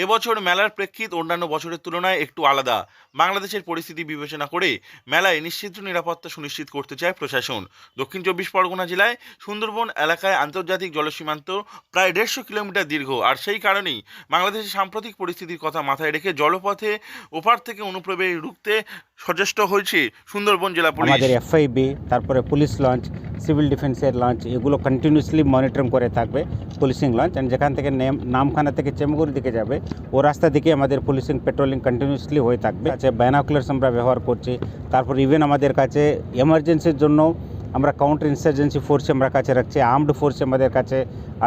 এবছর মেলার প্রেক্ষিত অন্যান্য বছরের তুলনায় একটু আলাদা। বাংলাদেশের পরিস্থিতি বিবেচনা করে মেলায় নিশ্চিত নিরাপত্তা সুনিশ্চিত করতে চায় প্রশাসন। দক্ষিণ চব্বিশ পরগনা জেলায় সুন্দরবন এলাকায় আন্তর্জাতিক জলসীমান্ত প্রায় 150 কিলোমিটার দীর্ঘ, আর সেই কারণেই বাংলাদেশের সাম্প্রতিক পরিস্থিতির কথা মাথায় রেখে জলপথে ওপার থেকে অনুপ্রবেশ রুখতে সচেষ্ট হয়েছে সুন্দরবন জেলা পুলিশ। আমাদের এফআইবি, তারপরে পুলিশ লঞ্চ, সিভিল ডিফেন্সের লঞ্চ, এগুলো কন্টিনিউসলি মনিটরিং করে থাকবে, পুলিশিং লঞ্চ। অ্যান্ড যেখান থেকে নামখানা থেকে চেমগুড়ি দিকে যাবে ও রাস্তা দিকে আমাদের পুলিশিং পেট্রোলিং কন্টিনিউসলি হয়ে থাকবে। আছে বাইনোকুলার্স আমরা ব্যবহার করছি। তারপর ইভেন আমাদের কাছে এমার্জেন্সির জন্য আমরা কাউন্টার ইনসার্জেন্সি ফোর্স আমরা কাছে রাখছি, আর্মড ফোর্স আমাদের কাছে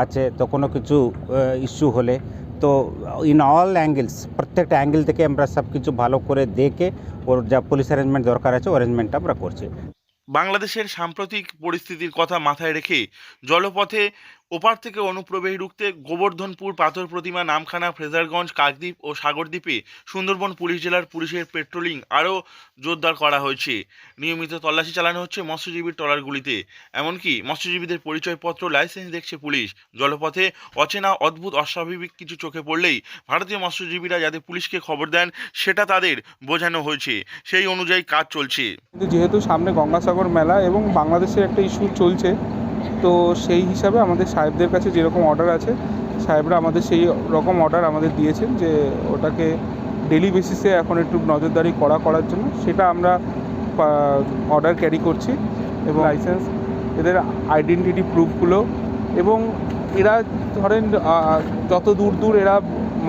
আছে। তো কোনো কিছু ইস্যু হলে তো ইন অল অ্যাঙ্গেলস, প্রত্যেকটা অ্যাঙ্গেল থেকে আমরা সব কিছু ভালো করে দেখে ওর যা পুলিশ অ্যারেঞ্জমেন্ট দরকার আছে অ্যারেঞ্জমেন্টটা আমরা করছি। বাংলাদেশের সাম্প্রতিক পরিস্থিতির কথা মাথায় রেখে জলপথে ওপার থেকে অনুপ্রবেশ রুখতে গোবর্ধনপুর, পাথর প্রতিমা, নামখানা, ফ্রেজারগঞ্জ, কাকদ্বীপ ও সাগরদ্বীপে সুন্দরবন পুলিশ জেলার পুলিশের পেট্রোলিং আরও জোরদার করা হয়েছে। নিয়মিত তল্লাশি চালানো হচ্ছে মৎস্যজীবীর ট্রলারগুলিতে, এমনকি মৎস্যজীবীদের পরিচয়পত্র, লাইসেন্স দেখছে পুলিশ। জলপথে অচেনা অদ্ভুত অস্বাভাবিক কিছু চোখে পড়লেই ভারতীয় মৎস্যজীবীরা যাতে পুলিশকে খবর দেন সেটা তাদের বোঝানো হয়েছে, সেই অনুযায়ী কাজ চলছে। কিন্তু যেহেতু সামনে গঙ্গাসাগর মেলা এবং বাংলাদেশের একটা ইস্যু চলছে, তো সেই হিসাবে আমাদের সাহেবদের কাছে যেরকম অর্ডার আছে, সাহেবরা আমাদের সেই রকম অর্ডার আমাদের দিয়েছেন যে ওটাকে ডেলি বেসিসে এখন একটু নজরদারি করার জন্য সেটা আমরা অর্ডার ক্যারি করছি। এবং লাইসেন্স, এদের আইডেন্টিটি প্রুফগুলো, এবং এরা ধরেন যত দূর এরা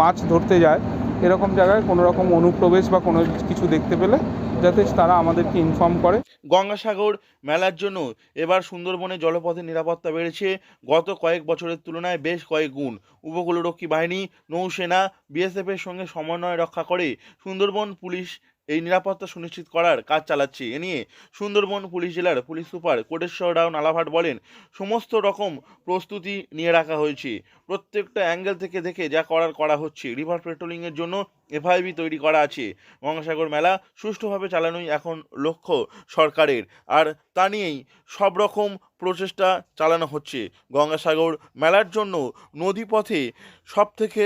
মাছ ধরতে যায়, এরকম জায়গায় কোনো রকম অনুপ্রবেশ বা কোনো কিছু দেখতে পেলে যাতে তারা আমাদেরকে ইনফর্ম করে। গঙ্গাসাগর মেলার জন্য এবার সুন্দরবনে জলপথের নিরাপত্তা বেড়েছে গত কয়েক বছরের তুলনায় বেশ কয়েক গুণ। উপকূলরক্ষী বাহিনী, নৌসেনা, বিএসএফের সঙ্গে সমন্বয় রক্ষা করে সুন্দরবন পুলিশ এই নিরাপত্তা সুনিশ্চিত করার কাজ চালাচ্ছে। এ নিয়ে সুন্দরবন পুলিশ জেলার পুলিশ সুপার কোটেশ্বর রাও নালাভাট বলেন, সমস্ত রকম প্রস্তুতি নিয়ে রাখা হয়েছে। প্রত্যেকটা অ্যাঙ্গেল থেকে দেখে যা করা হচ্ছে। রিভার পেট্রোলিংয়ের জন্য এফআইবি তৈরি করা আছে। গঙ্গাসাগর মেলা সুষ্ঠুভাবে চালানোই এখন লক্ষ্য সরকারের, আর তা নিয়েই সব রকম প্রচেষ্টা চালানো হচ্ছে। গঙ্গাসাগর মেলার জন্য নদীপথে সবথেকে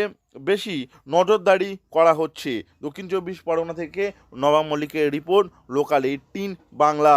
বেশি নজরদারি করা হচ্ছে। দক্ষিণ চব্বিশ পরগনা থেকে নবাব মল্লিকের রিপোর্ট, লোকাল 18 বাংলা।